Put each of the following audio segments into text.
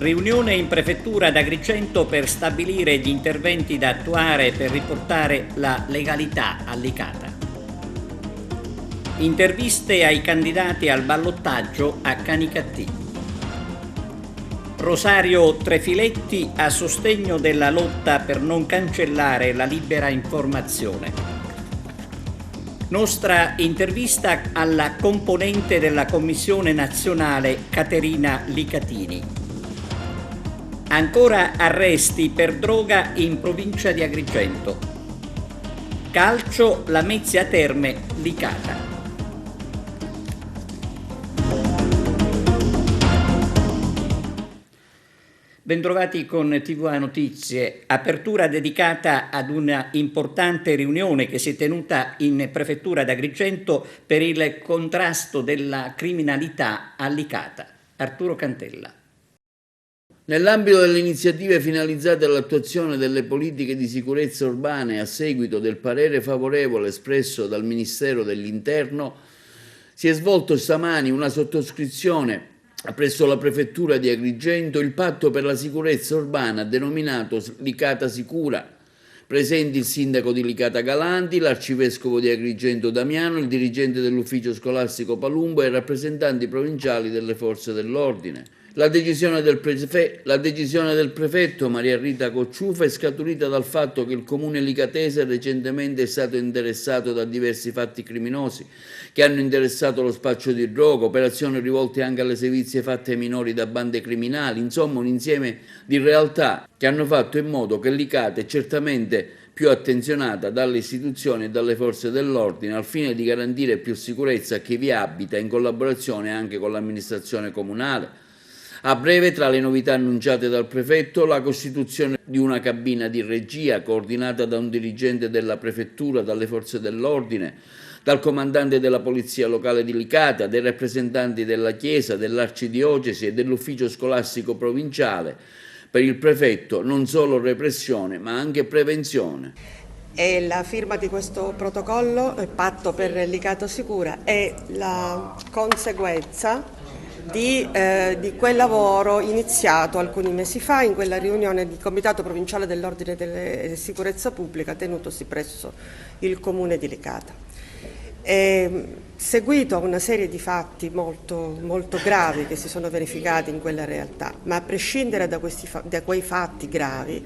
Riunione in prefettura ad Agrigento per stabilire gli interventi da attuare per riportare la legalità a Licata. Interviste ai candidati al ballottaggio a Canicattì. Rosario Trefiletti a sostegno della lotta per non cancellare la libera informazione. Nostra intervista alla componente della Commissione Nazionale Caterina Licatini. Ancora arresti per droga in provincia di Agrigento. Calcio Lamezia Terme Licata. Bentrovati con TVA Notizie, apertura dedicata ad una importante riunione che si è tenuta in prefettura d'Agrigento per il contrasto della criminalità a Licata. Arturo Cantella. Nell'ambito delle iniziative finalizzate all'attuazione delle politiche di sicurezza urbane a seguito del parere favorevole espresso dal Ministero dell'Interno, si è svolto stamani una sottoscrizione presso la prefettura di Agrigento il patto per la sicurezza urbana denominato Licata Sicura. Presenti il sindaco di Licata Galanti, l'arcivescovo di Agrigento Damiano, il dirigente dell'ufficio scolastico Palumbo e i rappresentanti provinciali delle forze dell'ordine. La decisione del prefetto Maria Rita Cocciufa è scaturita dal fatto che il comune licatese recentemente è stato interessato da diversi fatti criminosi che hanno interessato lo spaccio di droga, operazioni rivolte anche alle sevizie fatte ai minori da bande criminali, insomma un insieme di realtà che hanno fatto in modo che Licata è certamente più attenzionata dalle istituzioni e dalle forze dell'ordine al fine di garantire più sicurezza a chi vi abita in collaborazione anche con l'amministrazione comunale. A breve, tra le novità annunciate dal prefetto, la costituzione di una cabina di regia coordinata da un dirigente della prefettura, dalle forze dell'ordine, dal comandante della polizia locale di Licata, dai rappresentanti della Chiesa, dell'Arcidiocesi e dell'ufficio scolastico provinciale. Per il prefetto non solo repressione ma anche prevenzione. E la firma di questo protocollo, il patto per Licata Sicura, è la conseguenza di quel lavoro iniziato alcuni mesi fa in quella riunione di Comitato Provinciale dell'Ordine della Sicurezza Pubblica tenutosi presso il Comune di Licata. Seguito a una serie di fatti molto, molto gravi che si sono verificati in quella realtà, ma a prescindere da quei fatti gravi,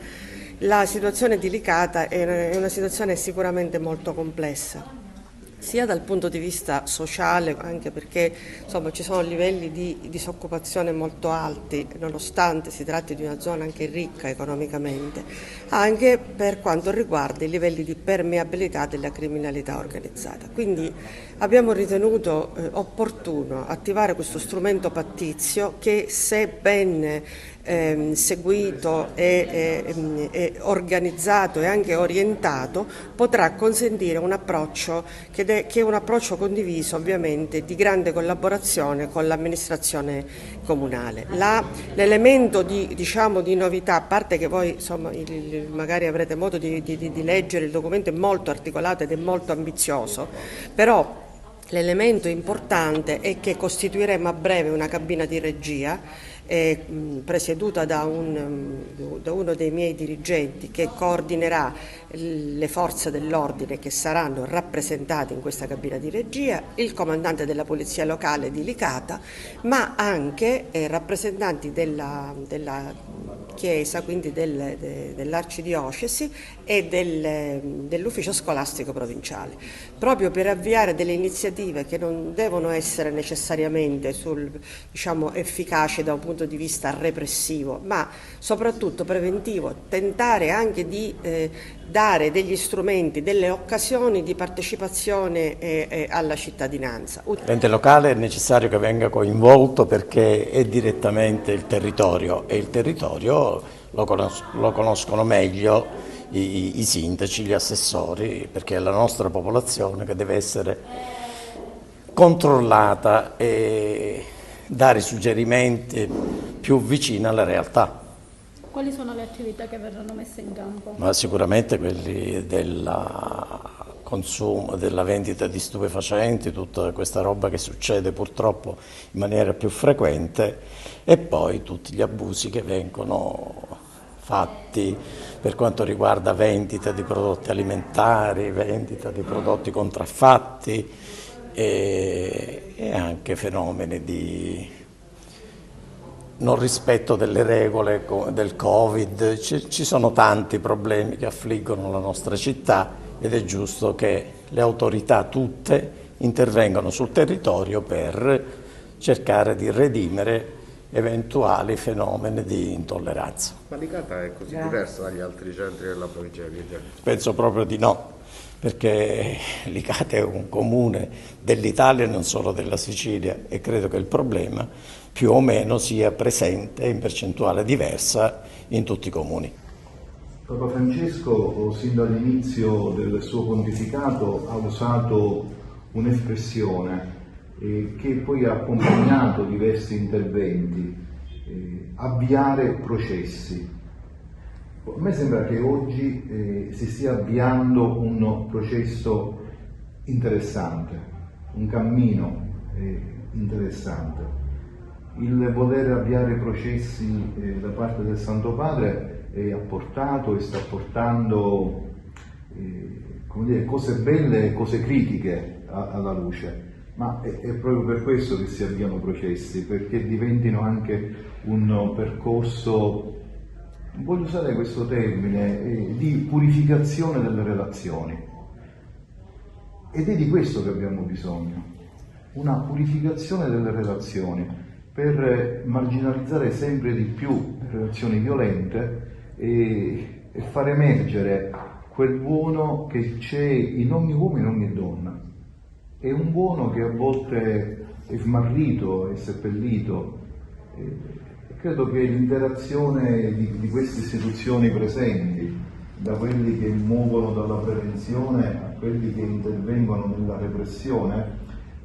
la situazione di Licata è una situazione sicuramente molto complessa, sia dal punto di vista sociale, anche perché insomma, ci sono livelli di disoccupazione molto alti, nonostante si tratti di una zona anche ricca economicamente, anche per quanto riguarda i livelli di permeabilità della criminalità organizzata. Quindi abbiamo ritenuto opportuno attivare questo strumento pattizio che, se ben seguito e organizzato e anche orientato, potrà consentire un approccio che è un approccio condiviso, ovviamente di grande collaborazione con l'amministrazione comunale. L'elemento di novità, a parte che voi insomma, magari avrete modo di leggere, il documento è molto articolato ed è molto ambizioso, però l'elemento importante è che costituiremo a breve una cabina di regia presieduta da uno dei miei dirigenti che coordinerà le forze dell'ordine che saranno rappresentate in questa cabina di regia, il comandante della polizia locale di Licata, ma anche rappresentanti della Chiesa, quindi dell'Arcidiocesi e dell'ufficio scolastico provinciale, proprio per avviare delle iniziative che non devono essere necessariamente efficaci da un punto di vista repressivo, ma soprattutto preventivo, tentare anche di dare degli strumenti, delle occasioni di partecipazione alla cittadinanza. L'ente locale è necessario che venga coinvolto perché è direttamente il territorio e il territorio lo conoscono meglio i sindaci, gli assessori, perché è la nostra popolazione che deve essere controllata e dare suggerimenti più vicini alla realtà. Quali sono le attività che verranno messe in campo? Ma sicuramente quelli della consumo, della vendita di stupefacenti, tutta questa roba che succede purtroppo in maniera più frequente, e poi tutti gli abusi che vengono fatti per quanto riguarda vendita di prodotti alimentari, vendita di prodotti contraffatti e anche fenomeni di non rispetto delle regole del Covid. Ci sono tanti problemi che affliggono la nostra città ed è giusto che le autorità tutte intervengano sul territorio per cercare di redimere eventuali fenomeni di intolleranza. Ma Licata è così diversa dagli altri centri della provincia di Agrigento? Penso proprio di no, perché Licata è un comune dell'Italia e non solo della Sicilia, e credo che il problema più o meno sia presente in percentuale diversa in tutti i comuni. Papa Francesco, sin dall'inizio del suo pontificato, ha usato un'espressione che poi ha accompagnato diversi interventi: avviare processi. A me sembra che oggi si stia avviando un processo interessante, un cammino interessante. Il voler avviare processi da parte del Santo Padre ha portato e sta portando cose belle e cose critiche alla luce, ma è proprio per questo che si avviano processi, perché diventino anche un percorso, voglio usare questo termine, di purificazione delle relazioni. Ed è di questo che abbiamo bisogno, una purificazione delle relazioni, per marginalizzare sempre di più le relazioni violente e far emergere quel buono che c'è in ogni uomo e in ogni donna. È un buono che a volte è smarrito, è seppellito. Credo che l'interazione di queste istituzioni presenti, da quelli che muovono dalla prevenzione a quelli che intervengono nella repressione,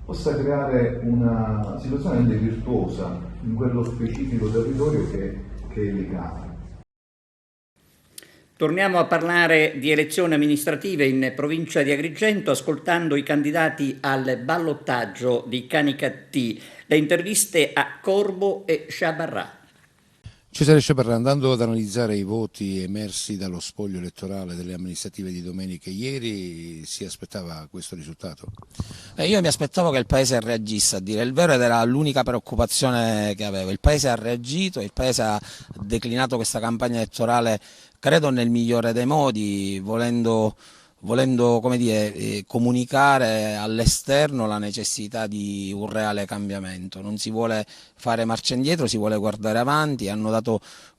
possa creare una situazione virtuosa in quello specifico territorio che è Licata. Torniamo a parlare di elezioni amministrative in provincia di Agrigento, ascoltando i candidati al ballottaggio di Canicattì. Le interviste a Corbo e Sciabarrà. Cesare Sciabarrà, andando ad analizzare i voti emersi dallo spoglio elettorale delle amministrative di domenica ieri, si aspettava questo risultato? Io mi aspettavo che il Paese reagisse, a dire il vero, ed era l'unica preoccupazione che avevo. Il Paese ha reagito, il Paese ha declinato questa campagna elettorale, credo nel migliore dei modi, volendo come dire, comunicare all'esterno la necessità di un reale cambiamento. Non si vuole fare marcia indietro, si vuole guardare avanti.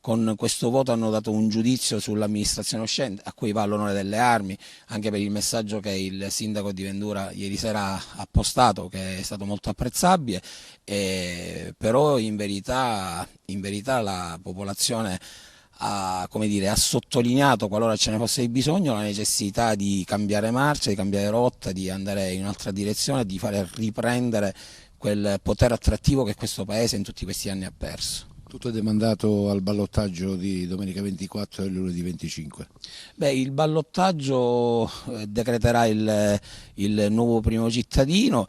Con questo voto hanno dato un giudizio sull'amministrazione uscente, a cui va l'onore delle armi, anche per il messaggio che il sindaco di Vendura ieri sera ha postato, che è stato molto apprezzabile, però in verità la popolazione ha sottolineato, qualora ce ne fosse il bisogno, la necessità di cambiare marcia, di cambiare rotta, di andare in un'altra direzione, di fare riprendere quel potere attrattivo che questo Paese in tutti questi anni ha perso. Tutto è demandato al ballottaggio di domenica 24 e lunedì 25. Il ballottaggio decreterà il nuovo primo cittadino,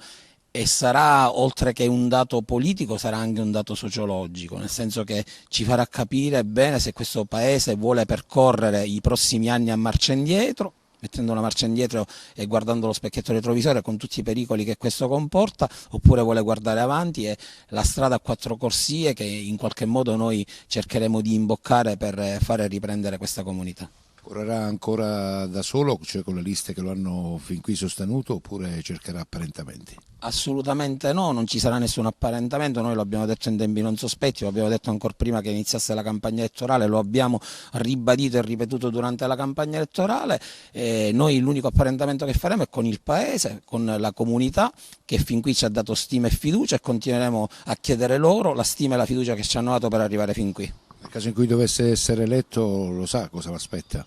e sarà, oltre che un dato politico, sarà anche un dato sociologico, nel senso che ci farà capire bene se questo Paese vuole percorrere i prossimi anni a marcia indietro, mettendo una marcia indietro e guardando lo specchietto retrovisore con tutti i pericoli che questo comporta, oppure vuole guardare avanti e la strada a 4 corsie che in qualche modo noi cercheremo di imboccare per fare riprendere questa comunità. Correrà ancora da solo, cioè con le liste che lo hanno fin qui sostenuto, oppure cercherà apparentamenti? Assolutamente no, non ci sarà nessun apparentamento, noi lo abbiamo detto in tempi non sospetti, lo abbiamo detto ancora prima che iniziasse la campagna elettorale, lo abbiamo ribadito e ripetuto durante la campagna elettorale. Noi l'unico apparentamento che faremo è con il Paese, con la comunità che fin qui ci ha dato stima e fiducia, e continueremo a chiedere loro la stima e la fiducia che ci hanno dato per arrivare fin qui. Nel caso in cui dovesse essere eletto, lo sa cosa l'aspetta?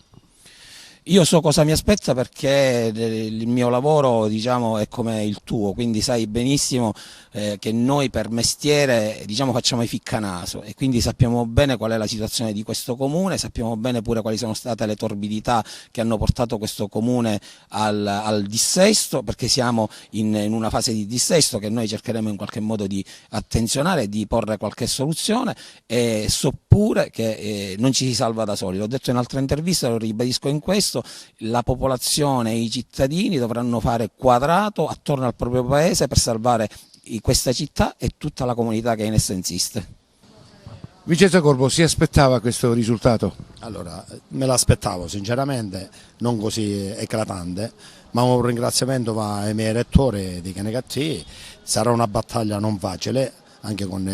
Io so cosa mi aspetta perché il mio lavoro, diciamo, è come il tuo, quindi sai benissimo che noi per mestiere, diciamo, facciamo i ficcanaso e quindi sappiamo bene qual è la situazione di questo comune, sappiamo bene pure quali sono state le torbidità che hanno portato questo comune al dissesto, perché siamo in una fase di dissesto che noi cercheremo in qualche modo di attenzionare e di porre qualche soluzione, e so pure che non ci si salva da soli. L'ho detto in altre interviste, lo ribadisco in questo: la popolazione e i cittadini dovranno fare quadrato attorno al proprio paese per salvare questa città e tutta la comunità che in essa insiste. Vincenzo Corbo, si aspettava questo risultato? Allora, me l'aspettavo sinceramente, non così eclatante, ma un ringraziamento va ai miei elettori di Canicattì. Sarà una battaglia non facile, anche con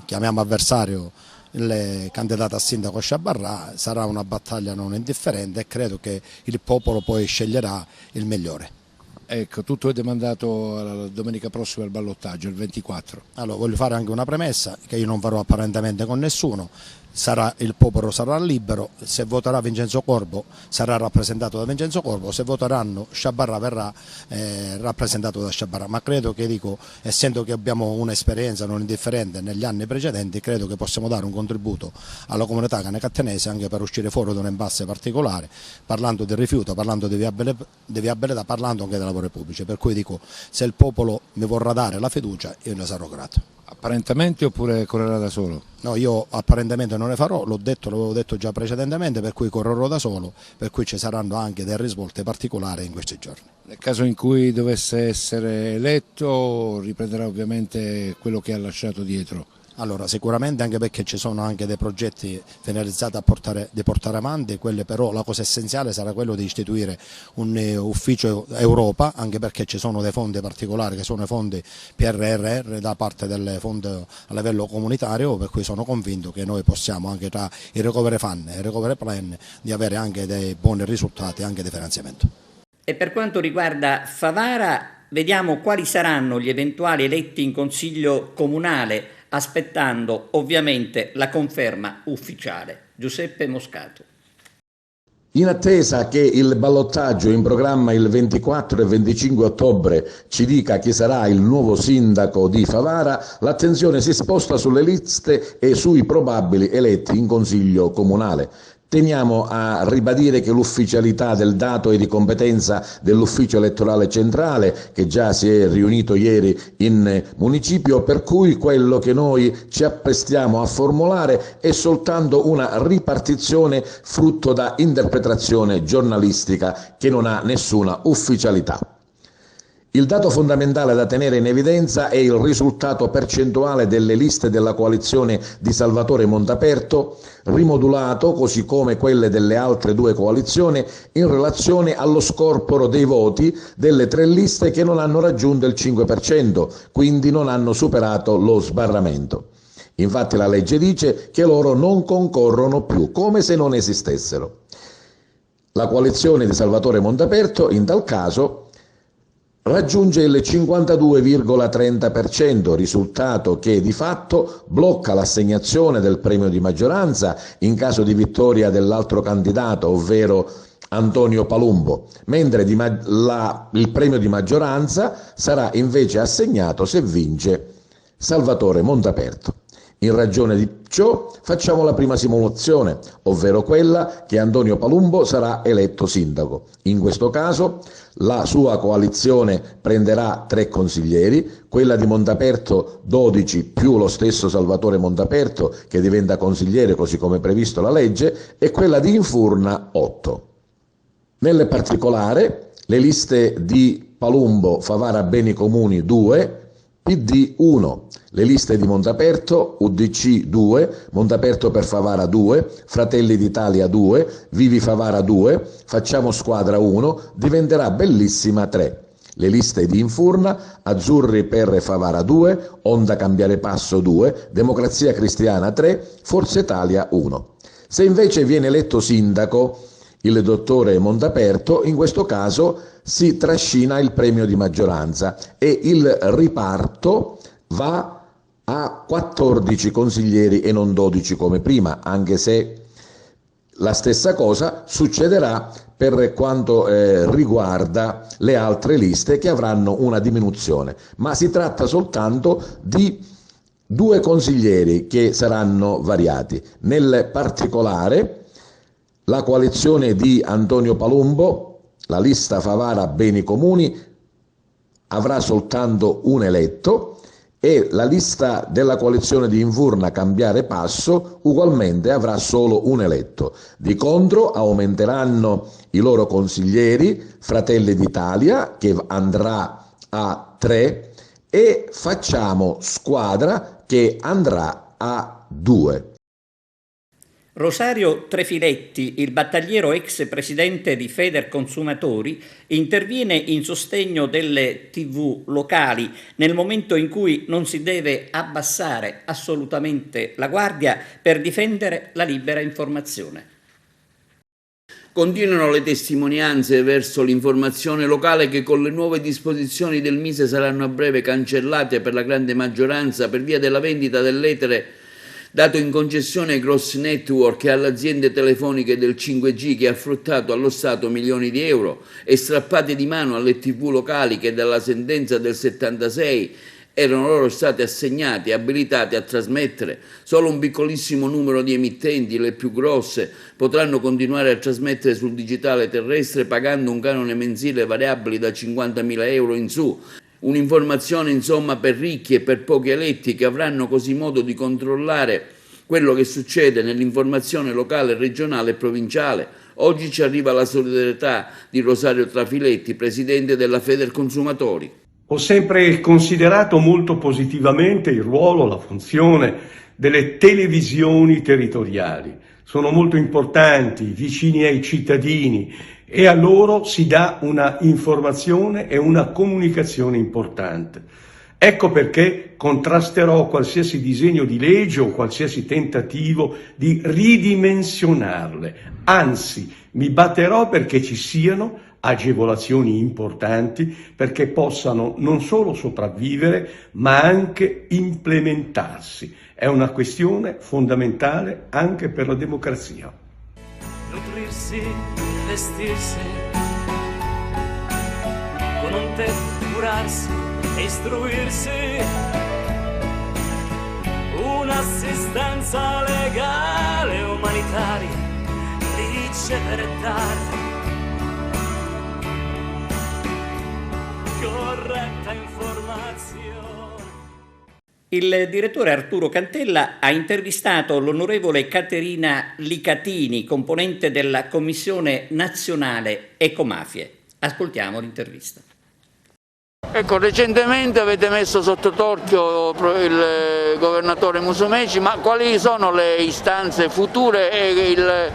chiamiamo avversario il candidato a sindaco Sciabarrà, sarà una battaglia non indifferente e credo che il popolo poi sceglierà il migliore. Ecco, tutto è demandato la domenica prossima al ballottaggio, il 24. Allora, voglio fare anche una premessa che io non farò apparentemente con nessuno. Il popolo sarà libero, se voterà Vincenzo Corbo sarà rappresentato da Vincenzo Corbo, se voteranno Sciabarrà verrà rappresentato da Sciabarrà, ma credo che, essendo che abbiamo un'esperienza non indifferente negli anni precedenti, credo che possiamo dare un contributo alla comunità canecattenese anche per uscire fuori da un impasse particolare, parlando del rifiuto, parlando di viabilità, parlando anche dei lavori pubblici, per cui dico, se il popolo mi vorrà dare la fiducia io ne sarò grato. Apparentemente oppure correrà da solo? No, io apparentemente non ne farò, l'avevo detto già precedentemente, per cui correrò da solo, per cui ci saranno anche delle risvolte particolari in questi giorni. Nel caso in cui dovesse essere eletto riprenderà ovviamente quello che ha lasciato dietro. Allora, sicuramente, anche perché ci sono anche dei progetti finalizzati a portare avanti, però la cosa essenziale sarà quello di istituire un ufficio Europa, anche perché ci sono dei fondi particolari che sono i fondi PRR da parte del fondo a livello comunitario, per cui sono convinto che noi possiamo anche tra il Recovery Fund e il Recovery Plan di avere anche dei buoni risultati anche di finanziamento. E per quanto riguarda Favara, vediamo quali saranno gli eventuali eletti in consiglio comunale, aspettando ovviamente la conferma ufficiale. Giuseppe Moscato. In attesa che il ballottaggio in programma il 24 e 25 ottobre ci dica chi sarà il nuovo sindaco di Favara, l'attenzione si sposta sulle liste e sui probabili eletti in consiglio comunale. Teniamo a ribadire che l'ufficialità del dato è di competenza dell'ufficio elettorale centrale, che già si è riunito ieri in municipio, per cui quello che noi ci apprestiamo a formulare è soltanto una ripartizione frutto da interpretazione giornalistica che non ha nessuna ufficialità. Il dato fondamentale da tenere in evidenza è il risultato percentuale delle liste della coalizione di Salvatore Montaperto, rimodulato, così come quelle delle altre due coalizioni, in relazione allo scorporo dei voti delle tre liste che non hanno raggiunto il 5%, quindi non hanno superato lo sbarramento. Infatti la legge dice che loro non concorrono più, come se non esistessero. La coalizione di Salvatore Montaperto, in tal caso, raggiunge il 52,30%, risultato che di fatto blocca l'assegnazione del premio di maggioranza in caso di vittoria dell'altro candidato, ovvero Antonio Palumbo, mentre il premio di maggioranza sarà invece assegnato se vince Salvatore Montaperto. In ragione di ciò facciamo la prima simulazione, ovvero quella che Antonio Palumbo sarà eletto sindaco. In questo caso la sua coalizione prenderà 3 consiglieri, quella di Montaperto 12 più lo stesso Salvatore Montaperto che diventa consigliere così come previsto la legge, e quella di Infurna 8. Nel particolare le liste di Palumbo Favara Beni Comuni 2, PD 1, le liste di Montaperto, UDC 2, Montaperto per Favara 2, Fratelli d'Italia 2, Vivi Favara 2, Facciamo Squadra 1, diventerà Bellissima 3. Le liste di Infurna, Azzurri per Favara 2, Onda Cambiare Passo 2, Democrazia Cristiana 3, Forza Italia 1. Se invece viene eletto sindaco il dottore Montaperto, in questo caso si trascina il premio di maggioranza e il riparto va a 14 consiglieri e non 12 come prima, anche se la stessa cosa succederà per quanto riguarda le altre liste che avranno una diminuzione, ma si tratta soltanto di 2 consiglieri che saranno variati. Nel particolare la coalizione di Antonio Palumbo, la lista Favara Beni Comuni, avrà soltanto un eletto, e la lista della coalizione di Invurna Cambiare Passo ugualmente avrà solo un eletto. Di contro aumenteranno i loro consiglieri, Fratelli d'Italia che andrà a 3 e Facciamo Squadra che andrà a 2. Rosario Trefiletti, il battagliero ex presidente di Federconsumatori, interviene in sostegno delle TV locali nel momento in cui non si deve abbassare assolutamente la guardia per difendere la libera informazione. Continuano le testimonianze verso l'informazione locale che con le nuove disposizioni del Mise saranno a breve cancellate per la grande maggioranza per via della vendita dell'etere dato in concessione ai Gross Network e alle aziende telefoniche del 5G che ha fruttato allo Stato milioni di euro e strappate di mano alle TV locali che dalla sentenza del 76 erano loro stati assegnati e abilitati a trasmettere. Solo un piccolissimo numero di emittenti, le più grosse, potranno continuare a trasmettere sul digitale terrestre pagando un canone mensile variabile da 50.000 euro in su. Un'informazione insomma per ricchi e per pochi eletti che avranno così modo di controllare quello che succede nell'informazione locale, regionale e provinciale. Oggi ci arriva la solidarietà di Rosario Trefiletti, presidente della Federconsumatori. Ho sempre considerato molto positivamente il ruolo, la funzione delle televisioni territoriali. Sono molto importanti, vicini ai cittadini, e a loro si dà una informazione e una comunicazione importante. Ecco perché contrasterò qualsiasi disegno di legge o qualsiasi tentativo di ridimensionarle. Anzi, mi batterò perché ci siano agevolazioni importanti perché possano non solo sopravvivere ma anche implementarsi. È una questione fondamentale anche per la democrazia. Nutrirsi, vestirsi, con un tè curarsi e istruirsi, un'assistenza legale umanitaria, ricevere e dare corretta informazione. Il direttore Arturo Cantella ha intervistato l'onorevole Caterina Licatini, componente della Commissione Nazionale Ecomafie. Ascoltiamo l'intervista. Ecco, recentemente avete messo sotto torchio il governatore Musumeci, ma quali sono le istanze future e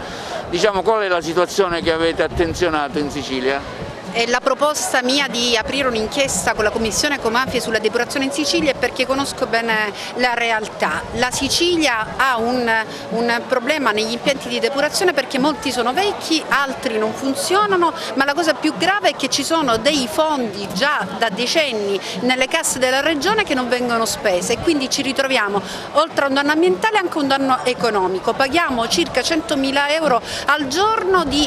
qual è la situazione che avete attenzionato in Sicilia? La proposta mia di aprire un'inchiesta con la Commissione Ecomafie sulla depurazione in Sicilia è perché conosco bene la realtà. La Sicilia ha un problema negli impianti di depurazione perché molti sono vecchi, altri non funzionano, ma la cosa più grave è che ci sono dei fondi già da decenni nelle casse della regione che non vengono spese e quindi ci ritroviamo oltre a un danno ambientale anche un danno economico. Paghiamo circa 100.000 euro al giorno di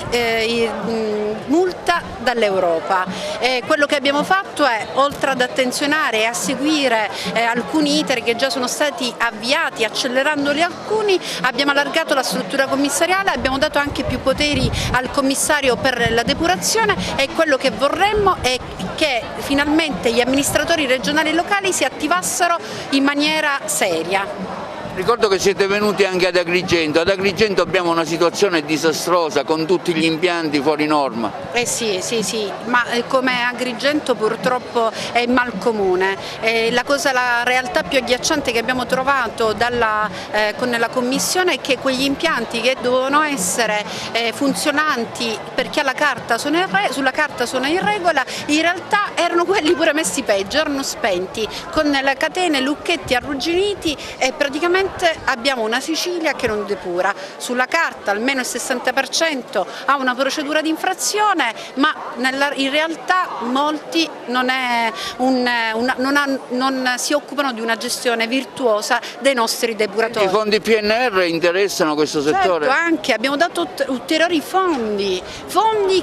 multa dall'Europa. Quello che abbiamo fatto è, oltre ad attenzionare e a seguire alcuni iter che già sono stati avviati, accelerandoli alcuni, abbiamo allargato la struttura commissariale, abbiamo dato anche più poteri al commissario per la depurazione e quello che vorremmo è che finalmente gli amministratori regionali e locali si attivassero in maniera seria. Ricordo che siete venuti anche ad Agrigento. Ad Agrigento abbiamo una situazione disastrosa con tutti gli impianti fuori norma. Sì, ma come Agrigento purtroppo è mal comune. La realtà più agghiacciante che abbiamo trovato con la Commissione è che quegli impianti che dovevano essere funzionanti perché sulla carta sono in regola, in realtà erano quelli pure messi peggio, erano spenti, con le catene, lucchetti arrugginiti e praticamente praticamente abbiamo una Sicilia che non depura. Sulla carta almeno il 60% ha una procedura di infrazione, ma in realtà molti non si occupano di una gestione virtuosa dei nostri depuratori. I fondi PNR interessano questo settore? Certo, anche abbiamo dato ulteriori fondi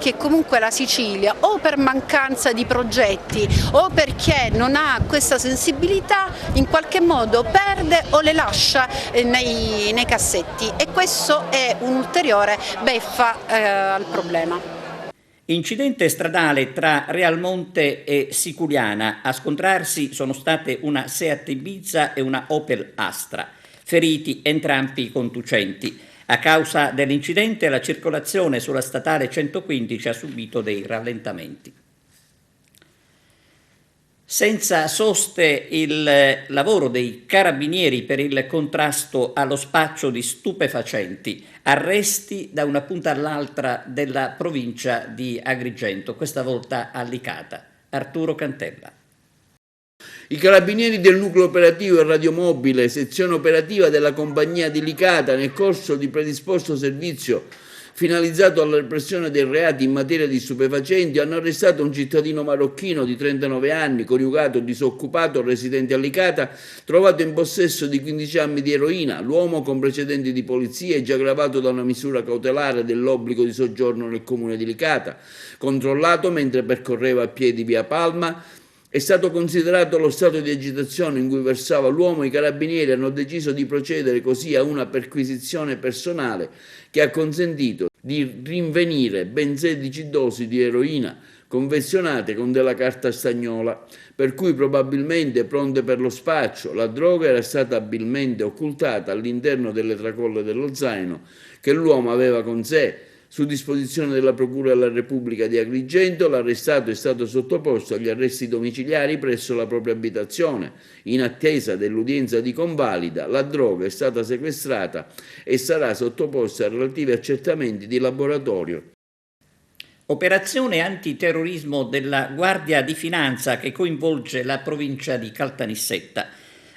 che comunque la Sicilia, o per mancanza di progetti o perché non ha questa sensibilità, in qualche modo perde o le lascia nei cassetti, e questo è un'ulteriore beffa al problema. Incidente stradale tra Realmonte e Siculiana. A scontrarsi sono state una Seat Ibiza e una Opel Astra. Feriti entrambi conducenti. A causa dell'incidente la circolazione sulla statale 115 ha subito dei rallentamenti. Senza soste il lavoro dei carabinieri per il contrasto allo spaccio di stupefacenti, arresti da una punta all'altra della provincia di Agrigento, questa volta a Licata. Arturo Cantella. I carabinieri del nucleo operativo e radiomobile, sezione operativa della compagnia di Licata, nel corso di predisposto servizio finalizzato alla repressione dei reati in materia di stupefacenti, hanno arrestato un cittadino marocchino di 39 anni, coniugato, disoccupato, residente a Licata, trovato in possesso di 15 anni di eroina. L'uomo, con precedenti di polizia, è già gravato da una misura cautelare dell'obbligo di soggiorno nel comune di Licata. Controllato mentre percorreva a piedi via Palma, è stato considerato lo stato di agitazione in cui versava l'uomo. I carabinieri hanno deciso di procedere così a una perquisizione personale che ha consentito di rinvenire ben 16 dosi di eroina confezionate con della carta stagnola, per cui probabilmente pronte per lo spaccio. La droga era stata abilmente occultata all'interno delle tracolle dello zaino che l'uomo aveva con sé. Su disposizione della Procura della Repubblica di Agrigento, l'arrestato è stato sottoposto agli arresti domiciliari presso la propria abitazione. In attesa dell'udienza di convalida, la droga è stata sequestrata e sarà sottoposta a relativi accertamenti di laboratorio. Operazione antiterrorismo della Guardia di Finanza che coinvolge la provincia di Caltanissetta.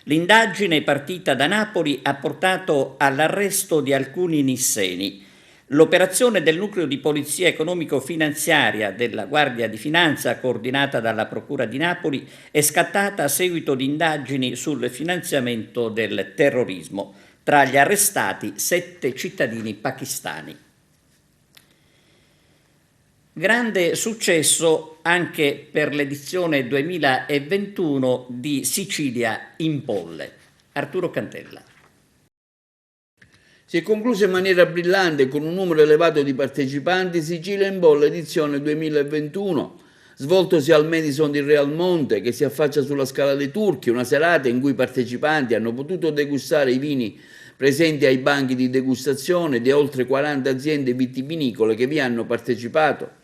L'indagine partita da Napoli ha portato all'arresto di alcuni nisseni. L'operazione del nucleo di polizia economico-finanziaria della Guardia di Finanza, coordinata dalla Procura di Napoli, è scattata a seguito di indagini sul finanziamento del terrorismo. Tra gli arrestati 7 cittadini pakistani. Grande successo anche per l'edizione 2021 di Sicilia in bolle. Arturo Cantella. Si è conclusa in maniera brillante con un numero elevato di partecipanti Sicilia in bolle edizione 2021, svoltosi al Madison di Realmonte, che si affaccia sulla Scala dei Turchi, una serata in cui i partecipanti hanno potuto degustare i vini presenti ai banchi di degustazione di oltre 40 aziende vitivinicole che vi hanno partecipato.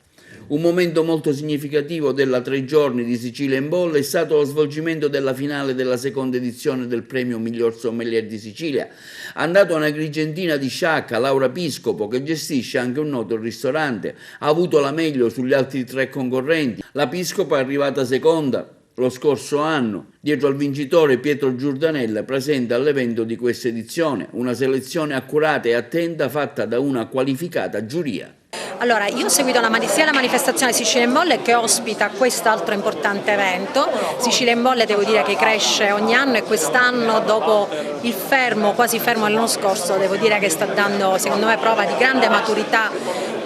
Un momento molto significativo della 3 giorni di Sicilia in bolle è stato lo svolgimento della finale della seconda edizione del premio Miglior Sommelier di Sicilia, andato a una agrigentina di Sciacca, Laura Piscopo, che gestisce anche un noto ristorante. Ha avuto la meglio sugli altri 3 concorrenti. La Piscopo è arrivata seconda lo scorso anno, dietro al vincitore Pietro Giordanella, presente all'evento di questa edizione. Una selezione accurata e attenta fatta da una qualificata giuria. Allora, io ho seguito sia la manifestazione Sicilia in bolle che ospita quest'altro importante evento. Sicilia in bolle devo dire che cresce ogni anno e quest'anno, dopo il quasi fermo dell'anno scorso, devo dire che sta dando secondo me prova di grande maturità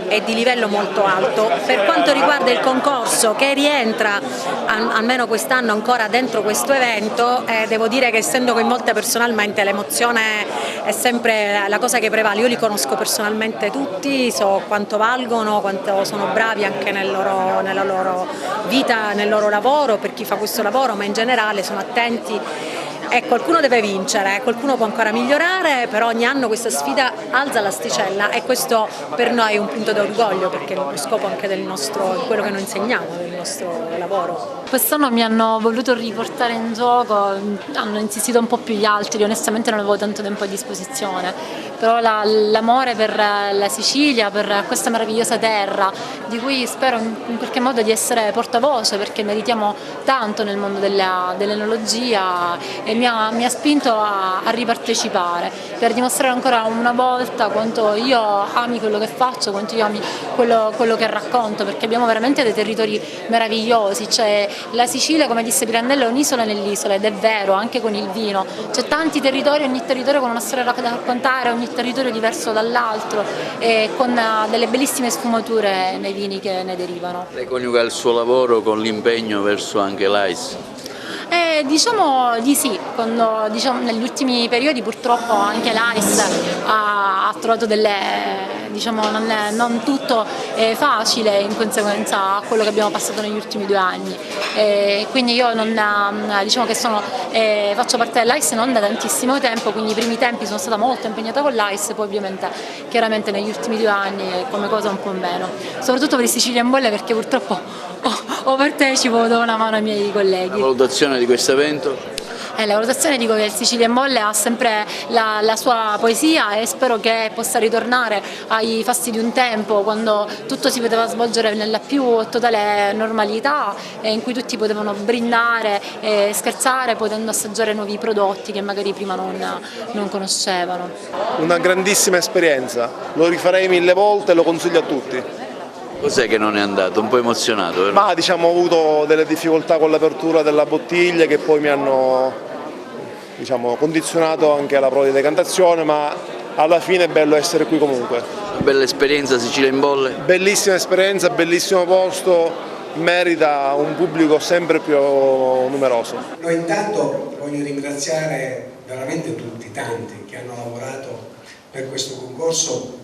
e di livello molto alto. Per quanto riguarda il concorso, che rientra almeno quest'anno ancora dentro questo evento, devo dire che essendo coinvolta personalmente l'emozione è sempre la cosa che prevale. Io li conosco personalmente tutti, so quanto valgono, quanto sono bravi anche nella loro vita, nel loro lavoro, per chi fa questo lavoro, ma in generale sono attenti. E qualcuno deve vincere, qualcuno può ancora migliorare, però ogni anno questa sfida alza l'asticella e questo per noi è un punto d'orgoglio, perché è lo scopo anche di quello che noi insegniamo, nostro lavoro. Quest'anno mi hanno voluto riportare in gioco, hanno insistito un po' più gli altri, onestamente non avevo tanto tempo a disposizione, però l'amore per la Sicilia, per questa meravigliosa terra, di cui spero in qualche modo di essere portavoce, perché meritiamo tanto nel mondo dell'enologia, e mi ha spinto a ripartecipare, per dimostrare ancora una volta quanto io ami quello che faccio, quanto io ami quello che racconto, perché abbiamo veramente dei territori meravigliosi. Cioè, la Sicilia, come disse Pirandello, è un'isola nell'isola, ed è vero, anche con il vino. C'è tanti territori, ogni territorio con una storia da raccontare, ogni territorio diverso dall'altro, e con delle bellissime sfumature nei vini che ne derivano. Lei coniuga il suo lavoro con l'impegno verso anche l'AIS? Diciamo di sì, negli ultimi periodi purtroppo anche l'AIS ha trovato non tutto facile in conseguenza a quello che abbiamo passato negli ultimi 2 anni, quindi io faccio parte dell'AIS non da tantissimo tempo, quindi i primi tempi sono stata molto impegnata con l'AIS, poi ovviamente chiaramente negli ultimi 2 anni come cosa un po' meno, soprattutto per i Sicilia in Bolle, perché purtroppo o partecipo o do una mano ai miei colleghi. La valutazione di questo evento? La valutazione, dico che il Sicilia in Bolle ha sempre la sua poesia, e spero che possa ritornare ai fasti di un tempo, quando tutto si poteva svolgere nella più totale normalità, in cui tutti potevano brindare e scherzare, potendo assaggiare nuovi prodotti che magari prima non conoscevano. Una grandissima esperienza, lo rifarei 1000 volte e lo consiglio a tutti. Cos'è che non è andato? Un po' emozionato, vero? Ma ho avuto delle difficoltà con l'apertura della bottiglia che poi mi hanno condizionato anche alla prova di decantazione, ma alla fine è bello essere qui comunque. Una bella esperienza, Sicilia in Bolle? Bellissima esperienza, bellissimo posto, merita un pubblico sempre più numeroso. No, intanto voglio ringraziare veramente tutti, tanti che hanno lavorato per questo concorso,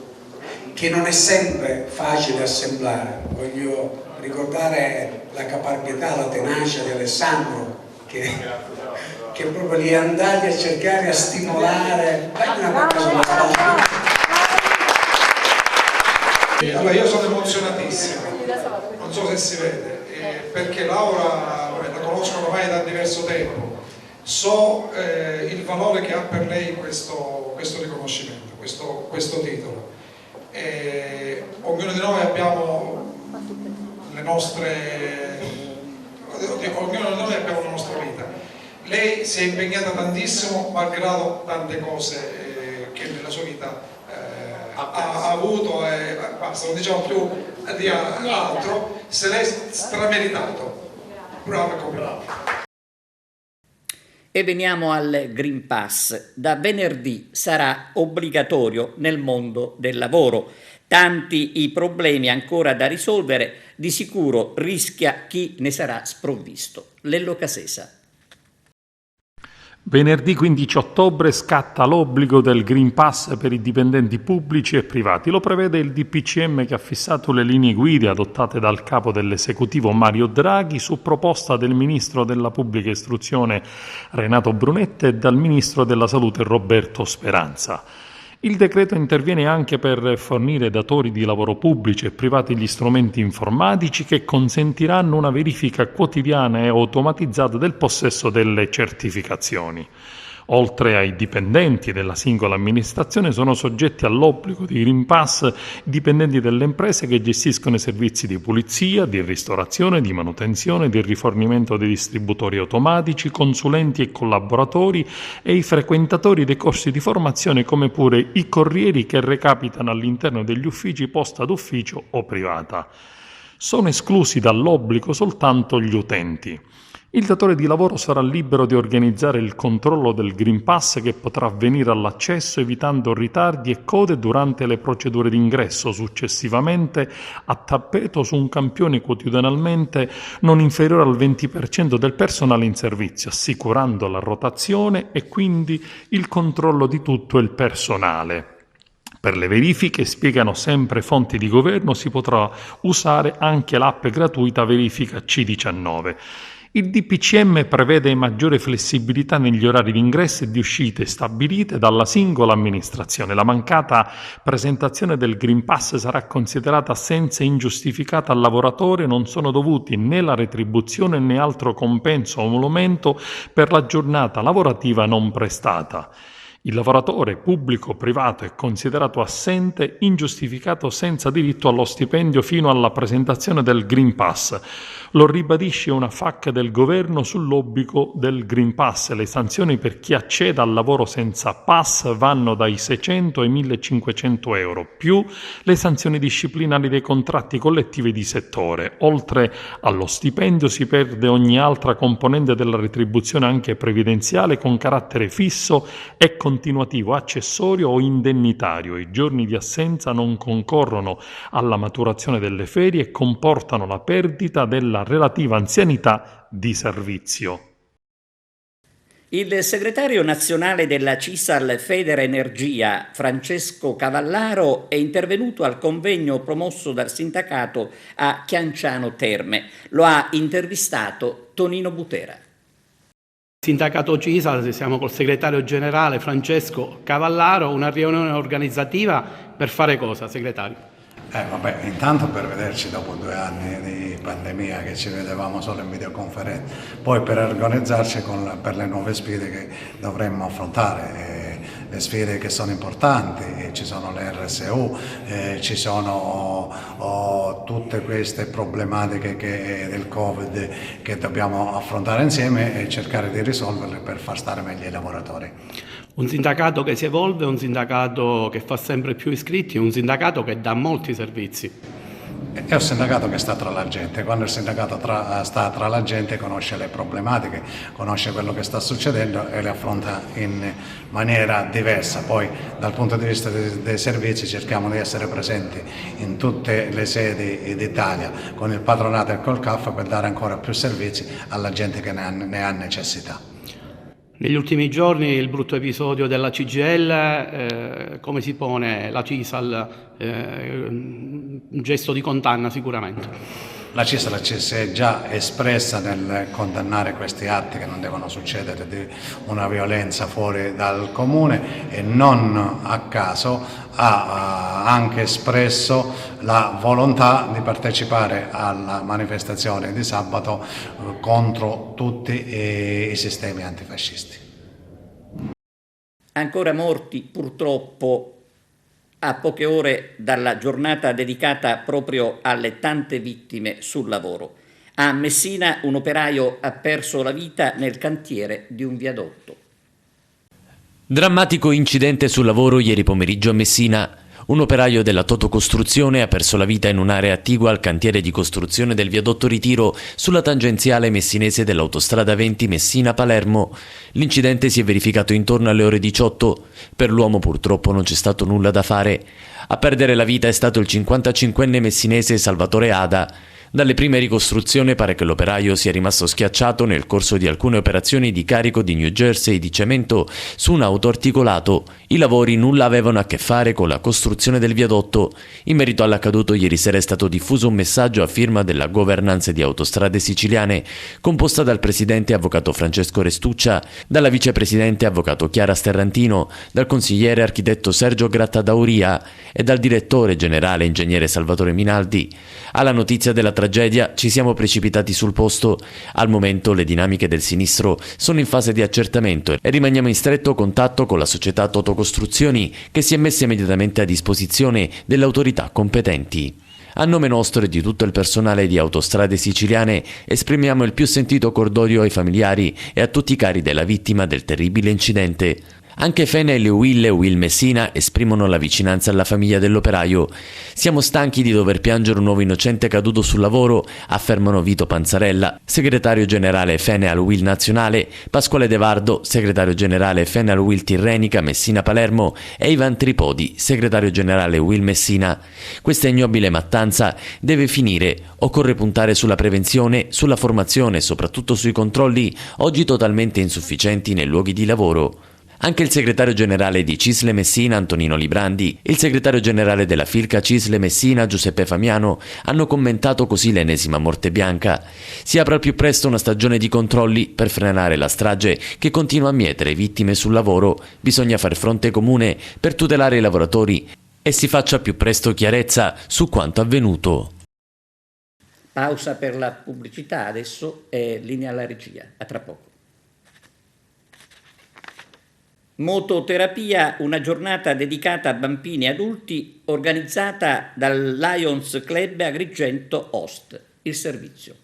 che non è sempre facile assemblare. Voglio ricordare la caparbietà, la tenacia di Alessandro, che proprio li è andati a cercare, a stimolare. Allora, io sono emozionatissimo, non so se si vede, perché Laura la conosco ormai da diverso tempo, so il valore che ha per lei questo riconoscimento, questo titolo. Ognuno di noi abbiamo le nostre, ognuno di noi abbiamo la nostra vita. Lei si è impegnata tantissimo, malgrado tante cose che nella sua vita ha avuto, e basta, non diciamo più di altro, se l'è strameritato. Bravo e complimenti. E veniamo al Green Pass. Da venerdì sarà obbligatorio nel mondo del lavoro. Tanti i problemi ancora da risolvere, di sicuro rischia chi ne sarà sprovvisto. Lello Casesa. Venerdì 15 ottobre scatta l'obbligo del Green Pass per i dipendenti pubblici e privati. Lo prevede il DPCM, che ha fissato le linee guida adottate dal capo dell'esecutivo Mario Draghi su proposta del ministro della Pubblica Istruzione Renato Brunetta e dal ministro della Salute Roberto Speranza. Il decreto interviene anche per fornire ai datori di lavoro pubblici e privati gli strumenti informatici che consentiranno una verifica quotidiana e automatizzata del possesso delle certificazioni. Oltre ai dipendenti della singola amministrazione, sono soggetti all'obbligo di Green Pass dipendenti delle imprese che gestiscono i servizi di pulizia, di ristorazione, di manutenzione, di rifornimento dei distributori automatici, consulenti e collaboratori e i frequentatori dei corsi di formazione, come pure i corrieri che recapitano all'interno degli uffici posta d'ufficio o privata. Sono esclusi dall'obbligo soltanto gli utenti. Il datore di lavoro sarà libero di organizzare il controllo del Green Pass, che potrà avvenire all'accesso evitando ritardi e code durante le procedure d'ingresso, successivamente a tappeto su un campione quotidianalmente non inferiore al 20% del personale in servizio, assicurando la rotazione e quindi il controllo di tutto il personale. Per le verifiche, spiegano sempre fonti di governo, si potrà usare anche l'app gratuita Verifica C19. Il DPCM prevede maggiore flessibilità negli orari di ingresso e di uscite stabilite dalla singola amministrazione. La mancata presentazione del Green Pass sarà considerata assenza ingiustificata al lavoratore, non sono dovuti né la retribuzione né altro compenso o emolumento per la giornata lavorativa non prestata. Il lavoratore pubblico o privato è considerato assente, ingiustificato, senza diritto allo stipendio fino alla presentazione del Green Pass. Lo ribadisce una FAQ del governo sull'obbligo del Green Pass. Le sanzioni per chi acceda al lavoro senza pass vanno dai 600 ai 1.500 euro, più le sanzioni disciplinari dei contratti collettivi di settore. Oltre allo stipendio si perde ogni altra componente della retribuzione, anche previdenziale, con carattere fisso e continuativo, accessorio o indennitario. I giorni di assenza non concorrono alla maturazione delle ferie e comportano la perdita della relativa anzianità di servizio. Il segretario nazionale della CISAL Federenergia, Francesco Cavallaro, è intervenuto al convegno promosso dal sindacato a Chianciano Terme. Lo ha intervistato Tonino Butera. Sindacato CISAL, siamo col segretario generale Francesco Cavallaro, una riunione organizzativa per fare cosa, segretario? Intanto per vederci dopo 2 anni di pandemia che ci vedevamo solo in videoconferenza, poi per organizzarci per le nuove sfide che dovremmo affrontare, le sfide che sono importanti, ci sono le RSU, ci sono tutte queste problematiche del Covid che dobbiamo affrontare insieme e cercare di risolverle per far stare meglio i lavoratori. Un sindacato che si evolve, un sindacato che fa sempre più iscritti, un sindacato che dà molti servizi. È un sindacato che sta tra la gente, quando il sindacato sta tra la gente conosce le problematiche, conosce quello che sta succedendo e le affronta in maniera diversa. Poi dal punto di vista dei servizi cerchiamo di essere presenti in tutte le sedi d'Italia con il patronato e col CAF per dare ancora più servizi alla gente che ne ha necessità. Negli ultimi giorni il brutto episodio della CGIL, come si pone la CISAL? Un gesto di condanna sicuramente. La CISAL si è già espressa nel condannare questi atti che non devono succedere, di una violenza fuori dal comune, e non a caso ha anche espresso la volontà di partecipare alla manifestazione di sabato contro tutti i sistemi antifascisti. Ancora morti, purtroppo, a poche ore dalla giornata dedicata proprio alle tante vittime sul lavoro. A Messina un operaio ha perso la vita nel cantiere di un viadotto. Drammatico incidente sul lavoro ieri pomeriggio a Messina. Un operaio della Totocostruzione ha perso la vita in un'area attigua al cantiere di costruzione del viadotto Ritiro sulla tangenziale messinese dell'autostrada 20 Messina-Palermo. L'incidente si è verificato intorno alle ore 18. Per l'uomo purtroppo non c'è stato nulla da fare. A perdere la vita è stato il 55enne messinese Salvatore Ada. Dalle prime ricostruzioni pare che l'operaio sia rimasto schiacciato nel corso di alcune operazioni di carico di New Jersey di cemento su un auto articolato. I lavori nulla avevano a che fare con la costruzione del viadotto. In merito all'accaduto ieri sera è stato diffuso un messaggio a firma della Governance di Autostrade Siciliane, composta dal presidente avvocato Francesco Restuccia, dalla vicepresidente avvocato Chiara Sterrantino, dal consigliere architetto Sergio Grattadauria e dal direttore generale ingegnere Salvatore Minaldi. Alla notizia della tragedia ci siamo precipitati sul posto. Al momento le dinamiche del sinistro sono in fase di accertamento e rimaniamo in stretto contatto con la società Totocostruzioni, che si è messa immediatamente a disposizione delle autorità competenti. A nome nostro e di tutto il personale di Autostrade Siciliane esprimiamo il più sentito cordoglio ai familiari e a tutti i cari della vittima del terribile incidente. Anche Fenel e Will Messina esprimono la vicinanza alla famiglia dell'operaio. Siamo stanchi di dover piangere un nuovo innocente caduto sul lavoro, affermano Vito Panzarella, segretario generale Fenel Will Nazionale, Pasquale De Vardo, segretario generale Fenel Will Tirrenica Messina Palermo e Ivan Tripodi, segretario generale Will Messina. Questa ignobile mattanza deve finire. Occorre puntare sulla prevenzione, sulla formazione e soprattutto sui controlli, oggi totalmente insufficienti nei luoghi di lavoro. Anche il segretario generale di Cisle Messina, Antonino Librandi, e il segretario generale della Filca Cisle Messina, Giuseppe Famiano, hanno commentato così l'ennesima morte bianca. Si apra al più presto una stagione di controlli per frenare la strage che continua a mietere vittime sul lavoro. Bisogna far fronte comune per tutelare i lavoratori e si faccia più presto chiarezza su quanto avvenuto. Pausa per la pubblicità, adesso è linea alla regia, a tra poco. Mototerapia, una giornata dedicata a bambini e adulti organizzata dal Lions Club Agrigento Host. Il servizio.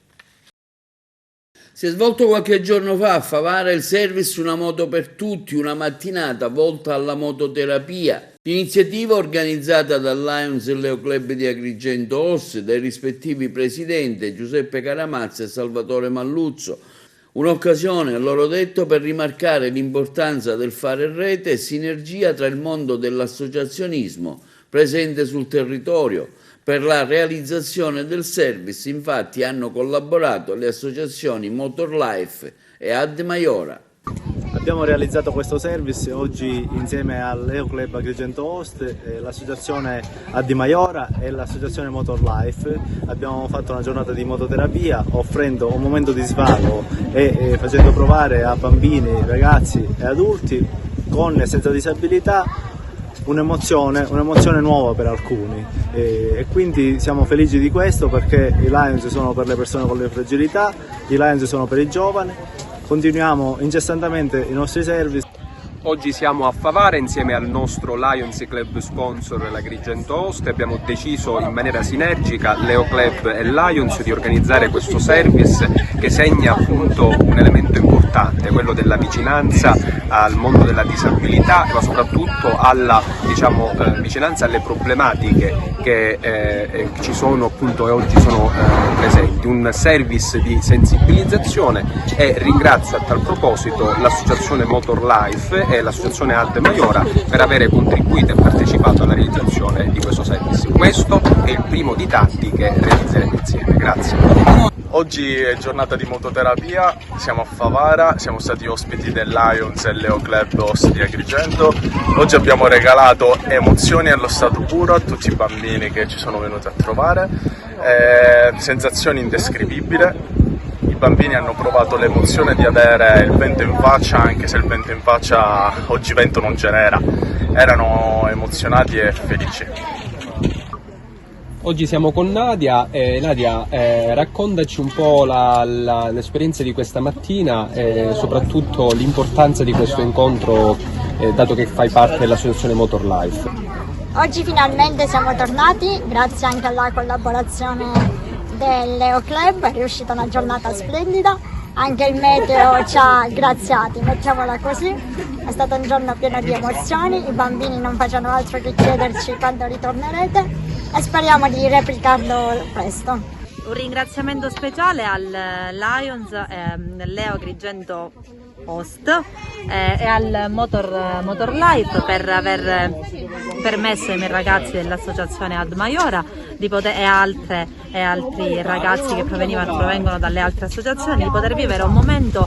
Si è svolto qualche giorno fa a Favara il service Una moto per tutti, una mattinata volta alla mototerapia. L'iniziativa organizzata dal Lions Leo Club di Agrigento Host dai rispettivi presidenti Giuseppe Caramazza e Salvatore Malluzzo. Un'occasione, a loro detto, per rimarcare l'importanza del fare rete e sinergia tra il mondo dell'associazionismo presente sul territorio. Per la realizzazione del service, infatti, hanno collaborato le associazioni Motorlife e Ad Maiora. Abbiamo realizzato questo service oggi insieme al Leo Club Agrigento Host, l'associazione Ad Maiora e l'associazione Motorlife. Abbiamo fatto una giornata di mototerapia offrendo un momento di svago e facendo provare a bambini, ragazzi e adulti con e senza disabilità un'emozione nuova per alcuni e quindi siamo felici di questo perché i Lions sono per le persone con le fragilità, i Lions sono per i giovani. Continuiamo incessantemente i nostri service. Oggi siamo a Favara insieme al nostro Lions Club sponsor, l'Agrigento Host, e abbiamo deciso in maniera sinergica, Leo Club e Lions, di organizzare questo service che segna appunto un elemento importante, quello della vicinanza al mondo della disabilità, ma soprattutto alla vicinanza alle problematiche che ci sono appunto e oggi sono presenti. Un service di sensibilizzazione, e ringrazio a tal proposito l'associazione Motorlife e l'associazione Ad Maiora per avere contribuito e partecipato alla realizzazione di questo service. Questo è il primo di tanti che realizzeremo insieme. Grazie. Oggi è giornata di mototerapia, siamo a Favara, siamo stati ospiti del Lions e Leo Club Host di Agrigento. Oggi abbiamo regalato emozioni allo stato puro a tutti i bambini che ci sono venuti a trovare, sensazioni indescrivibili. I bambini hanno provato l'emozione di avere il vento in faccia, anche se il vento in faccia oggi vento non ce n'era. Erano emozionati e felici. Oggi siamo con Nadia. Nadia, raccontaci un po' l'esperienza di questa mattina e soprattutto l'importanza di questo incontro, dato che fai parte dell'associazione Motorlife. Oggi finalmente siamo tornati, grazie anche alla collaborazione del Leo Club, è riuscita una giornata splendida, anche il meteo ci ha graziati, mettiamola così. È stato un giorno pieno di emozioni, i bambini non facevano altro che chiederci quando ritornerete e speriamo di replicarlo presto. Un ringraziamento speciale al Lions, Leo Agrigento Host e al Motorlife per aver permesso ai miei ragazzi dell'associazione Ad Maiora e altri ragazzi che provengono dalle altre associazioni di poter vivere un momento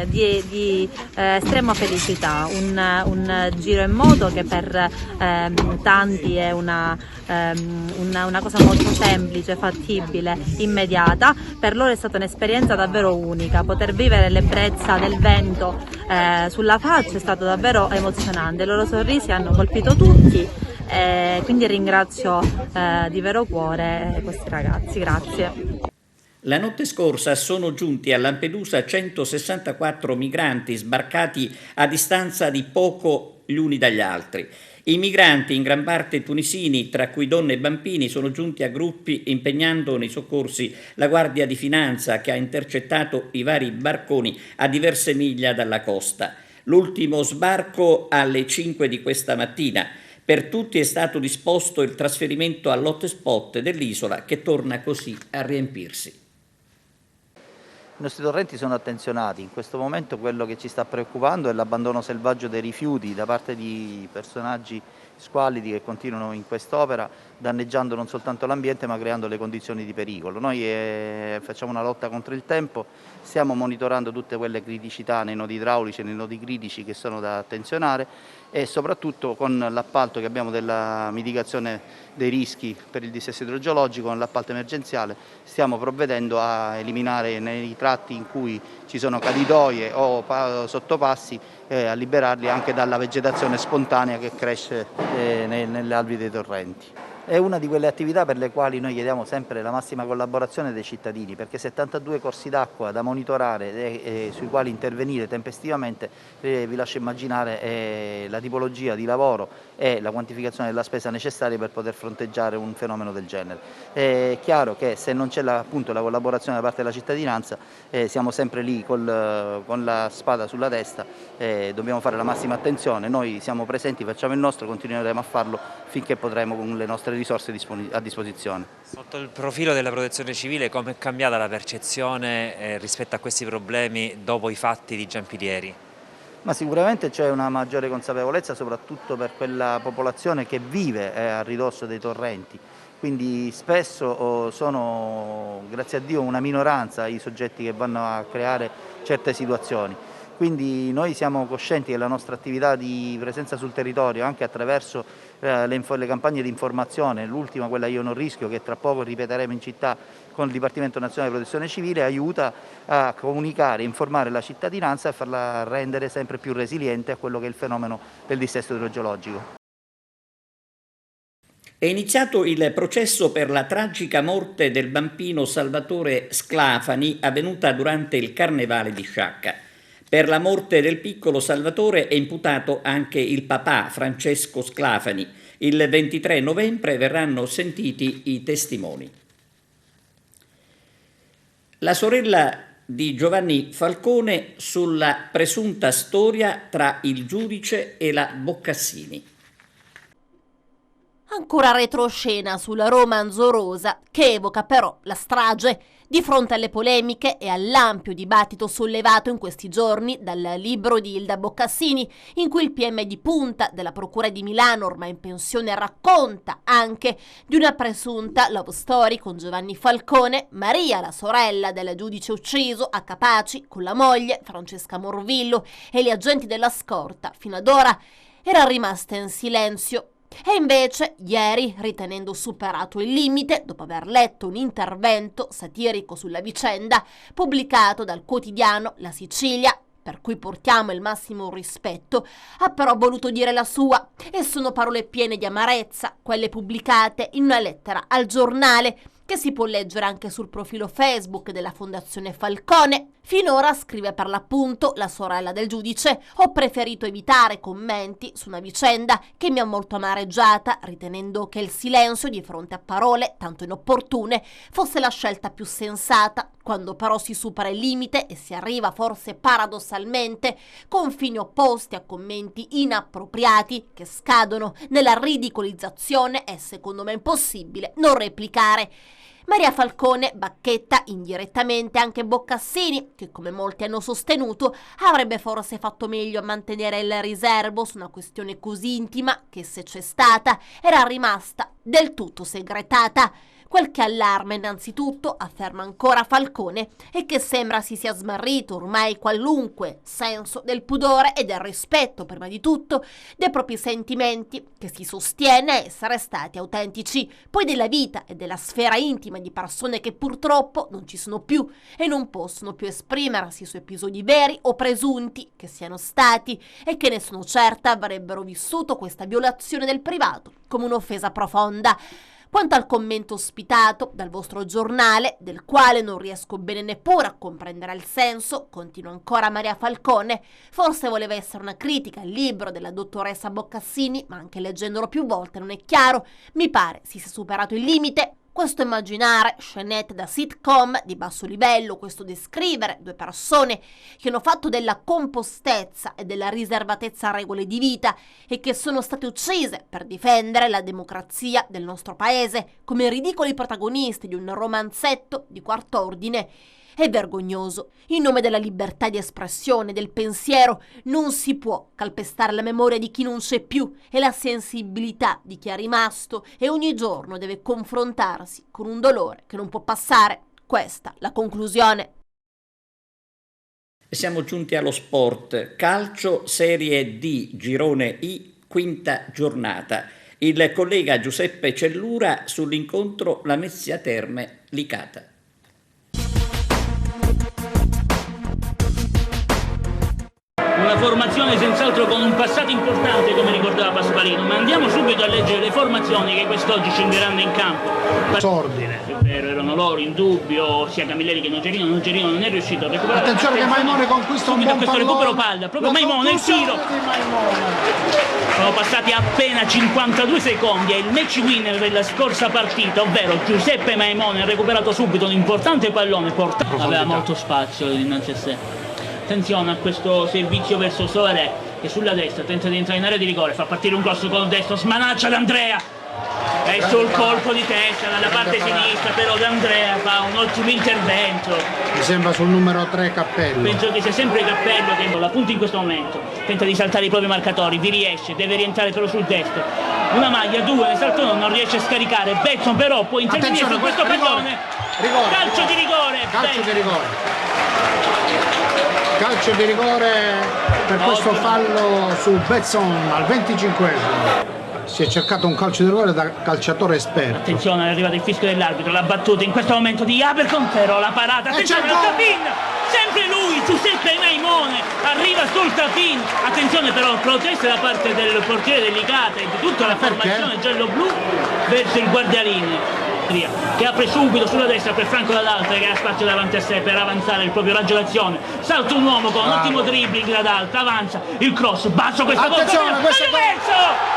di estrema felicità, un giro in moto che per tanti è una cosa molto semplice, fattibile, immediata. Per loro è stata un'esperienza davvero unica, poter vivere l'ebbrezza del vento sulla faccia è stato davvero emozionante, i loro sorrisi hanno colpito tutti, quindi ringrazio di vero cuore questi ragazzi, grazie. La notte scorsa sono giunti a Lampedusa 164 migranti sbarcati a distanza di poco gli uni dagli altri. I migranti, in gran parte tunisini, tra cui donne e bambini, sono giunti a gruppi impegnando nei soccorsi la Guardia di Finanza, che ha intercettato i vari barconi a diverse miglia dalla costa. L'ultimo sbarco alle 5 di questa mattina. Per tutti è stato disposto il trasferimento all'hotspot dell'isola, che torna così a riempirsi. I nostri torrenti sono attenzionati, in questo momento quello che ci sta preoccupando è l'abbandono selvaggio dei rifiuti da parte di personaggi squallidi che continuano in quest'opera, danneggiando non soltanto l'ambiente ma creando le condizioni di pericolo. Noi facciamo una lotta contro il tempo, stiamo monitorando tutte quelle criticità nei nodi idraulici e nei nodi critici che sono da attenzionare e soprattutto con l'appalto che abbiamo della mitigazione dei rischi per il dissesto idrogeologico, con l'appalto emergenziale, stiamo provvedendo a eliminare nei tratti in cui ci sono cadidoie o sottopassi, a liberarli anche dalla vegetazione spontanea che cresce nelle alvi dei torrenti. È una di quelle attività per le quali noi chiediamo sempre la massima collaborazione dei cittadini, perché 72 corsi d'acqua da monitorare e sui quali intervenire tempestivamente, vi lascio immaginare la tipologia di lavoro e la quantificazione della spesa necessaria per poter fronteggiare un fenomeno del genere. È chiaro che se non c'è appunto la collaborazione da parte della cittadinanza, siamo sempre lì con la spada sulla testa, dobbiamo fare la massima attenzione, noi siamo presenti, facciamo il nostro, continueremo a farlo finché potremo con le nostre risorse a disposizione. Sotto il profilo della protezione civile, come è cambiata la percezione rispetto a questi problemi dopo i fatti di Giampilieri? Ma sicuramente c'è una maggiore consapevolezza soprattutto per quella popolazione che vive a ridosso dei torrenti, quindi spesso sono, grazie a Dio, una minoranza i soggetti che vanno a creare certe situazioni. Quindi noi siamo coscienti che la nostra attività di presenza sul territorio, anche attraverso le campagne di informazione, l'ultima quella Io non rischio, che tra poco ripeteremo in città con il Dipartimento Nazionale di Protezione Civile, aiuta a comunicare, informare la cittadinanza e farla rendere sempre più resiliente a quello che è il fenomeno del dissesto idrogeologico. È iniziato il processo per la tragica morte del bambino Salvatore Sclafani avvenuta durante il Carnevale di Sciacca. Per la morte del piccolo Salvatore è imputato anche il papà Francesco Sclafani. Il 23 novembre verranno sentiti i testimoni. La sorella di Giovanni Falcone sulla presunta storia tra il giudice e la Boccassini. Ancora retroscena sulla Roma anzorosa, che evoca però la strage, di fronte alle polemiche e all'ampio dibattito sollevato in questi giorni dal libro di Ilda Boccassini, in cui il PM di punta della Procura di Milano, ormai in pensione, racconta anche di una presunta love story con Giovanni Falcone, Maria, la sorella del giudice ucciso a Capaci, con la moglie Francesca Morvillo e gli agenti della scorta. Fino ad ora era rimasta in silenzio. E invece, ieri, ritenendo superato il limite, dopo aver letto un intervento satirico sulla vicenda, pubblicato dal quotidiano La Sicilia, per cui portiamo il massimo rispetto, ha però voluto dire la sua, e sono parole piene di amarezza, quelle pubblicate in una lettera al giornale, che si può leggere anche sul profilo Facebook della Fondazione Falcone. Finora, scrive per l'appunto la sorella del giudice, ho preferito evitare commenti su una vicenda che mi ha molto amareggiata, ritenendo che il silenzio di fronte a parole tanto inopportune fosse la scelta più sensata. Quando però si supera il limite e si arriva forse paradossalmente con fini opposti a commenti inappropriati che scadono nella ridicolizzazione, è secondo me impossibile non replicare. Maria Falcone bacchetta indirettamente anche Boccassini, che come molti hanno sostenuto avrebbe forse fatto meglio a mantenere il riservo su una questione così intima che, se c'è stata, era rimasta del tutto segretata. Quel che allarma innanzitutto, afferma ancora Falcone, è che sembra si sia smarrito ormai qualunque senso del pudore e del rispetto, prima di tutto, dei propri sentimenti, che si sostiene essere stati autentici, poi della vita e della sfera intima di persone che purtroppo non ci sono più e non possono più esprimersi su episodi veri o presunti che siano stati e che, ne sono certa, avrebbero vissuto questa violazione del privato come un'offesa profonda. Quanto al commento ospitato dal vostro giornale, del quale non riesco bene neppure a comprendere il senso, continua ancora Maria Falcone, forse voleva essere una critica al libro della dottoressa Boccassini, ma anche leggendolo più volte non è chiaro, mi pare si sia superato il limite. Questo immaginare scenette da sitcom di basso livello, questo descrivere due persone che hanno fatto della compostezza e della riservatezza regole di vita e che sono state uccise per difendere la democrazia del nostro paese come ridicoli protagonisti di un romanzetto di quarto ordine, È vergognoso. In nome della libertà di espressione, del pensiero, non si può calpestare la memoria di chi non c'è più e la sensibilità di chi è rimasto e ogni giorno deve confrontarsi con un dolore che non può passare. Questa la conclusione. Siamo giunti allo sport. Calcio Serie D, Girone I, quinta giornata. Il collega Giuseppe Cellura sull'incontro Lamezia Terme Licata. Una formazione senz'altro con un passato importante, come ricordava Pasqualino, ma andiamo subito a leggere le formazioni che quest'oggi scenderanno in campo. Sordine. È vero, erano loro in dubbio, sia Camilleri che Nogerino non è riuscito a recuperare. Attenzione che Maimone conquista un buon questo pallone. Recupero palla, proprio Maimone, il tiro. Sono passati appena 52 secondi e il match winner della scorsa partita, ovvero Giuseppe Maimone, ha recuperato subito un importante pallone, aveva molto spazio dinanzi a sé. Attenzione a questo servizio verso Soare che sulla destra tenta di entrare in area di rigore, fa partire un cross con il destro, smanaccia D'Andrea e sul colpo di testa dalla parte sinistra però D'Andrea fa un ottimo intervento. Mi sembra sul numero 3 Cappello. Penso che sia sempre Cappello che la punta in questo momento, tenta di saltare i propri marcatori, vi riesce, deve rientrare però sul destro, una maglia, due, ne salta uno, non riesce a scaricare, Benson però può intervenire su questo pallone. Calcio di rigore. Calcio di rigore. Calcio di rigore per questo fallo su Benson al 25esimo. Si è cercato un calcio di rigore da calciatore esperto. Attenzione, è arrivato il fischio dell'arbitro, la battuta in questo momento di Abercon, però la parata, attenzione al tapin, sempre lui, Giuseppe Maimone, arriva sul tapin, attenzione però protesta da parte del portiere del Licata e di tutta la formazione giallo-blu verso il guardialinee, che apre subito sulla destra per Franco Dall'Alta che ha spazio davanti a sé per avanzare il proprio raggio d'azione, salta un uomo con un ottimo dribbling Dall'Alta, avanza il cross, basso questa volta, verso!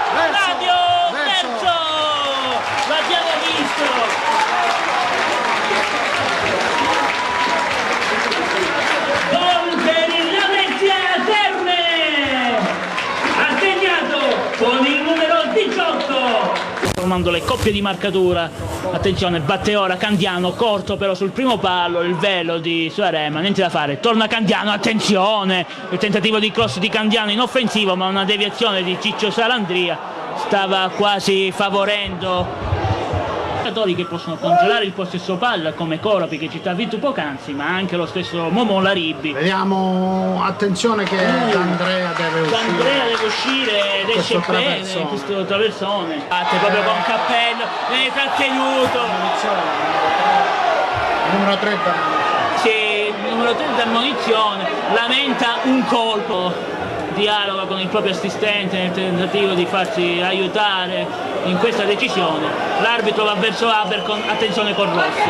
L'abbiamo visto! Gol per il Lamezia Terme! Ha segnato con il numero 18! Formando le coppie di marcatura, attenzione, batte ora Candiano, corto però sul primo palo, il velo di Suarema, niente da fare, torna Candiano, attenzione, il tentativo di cross di Candiano in offensivo ma una deviazione di Ciccio Salandria stava quasi favorendo giocatori che possono congelare il possesso palla come Coropi che ci sta vinto poc'anzi, ma anche lo stesso Momo Laribbi. Vediamo, attenzione che D'Andrea deve uscire. D'Andrea deve uscire ed esce bene questo traversone. Batte proprio con Cappello, viene trattenuto. Numero 30. Sì, il numero 30 ammonizione, lamenta un colpo. Dialoga con il proprio assistente nel tentativo di farsi aiutare in questa decisione. L'arbitro va verso Abercon, attenzione con rosso.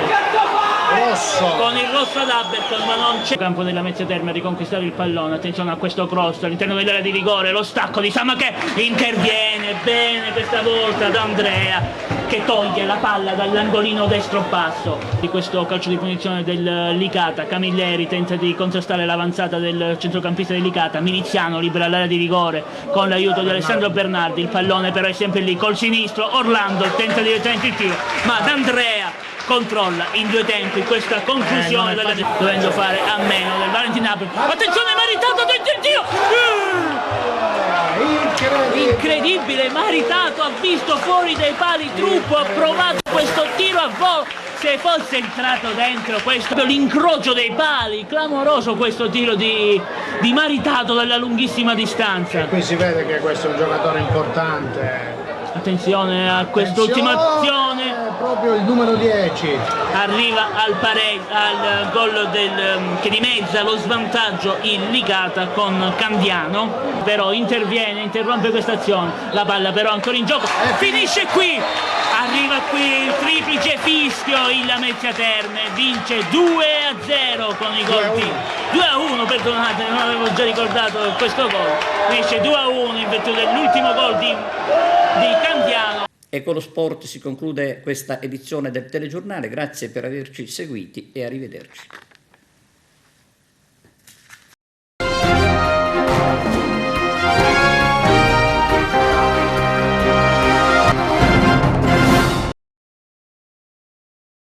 Con il rosso ad Abercon, ma non c'è. Il campo della Lamezia Terme a riconquistare il pallone, attenzione a questo cross all'interno dell'area di rigore, lo stacco di Samaché, interviene bene questa volta D'Andrea che toglie la palla dall'angolino destro basso di questo calcio di punizione del Licata. Camilleri tenta di contrastare l'avanzata del centrocampista del Licata, Miliziano libera l'area di rigore con l'aiuto di Alessandro Bernardi, il pallone però è sempre lì col sinistro, Orlando tenta direttamente il tiro ma D'Andrea controlla in due tempi questa conclusione dovendo fare a meno del Valentin Abercon. Attenzione, maritato dentro il tiro, incredibile, maritato, ha visto fuori dai pali Truppo, ha provato questo tiro a volo, se fosse entrato dentro questo, l'incrocio dei pali, clamoroso questo tiro di maritato dalla lunghissima distanza. E qui si vede che questo è un giocatore importante. Attenzione a quest'ultima azione, proprio il numero 10 arriva al pareggio, al gol che dimezza lo svantaggio il Licata con Candiano, però interrompe questa azione, la palla però ancora in gioco, finisce qui, arriva qui il triplice fischio, il Lamezia Terme vince 2-0 con i gol di 2-1, perdonate, non avevo già ricordato questo gol, finisce 2-1 in virtù dell'ultimo gol di Candiano. E con lo sport si conclude questa edizione del telegiornale, grazie per averci seguiti e arrivederci.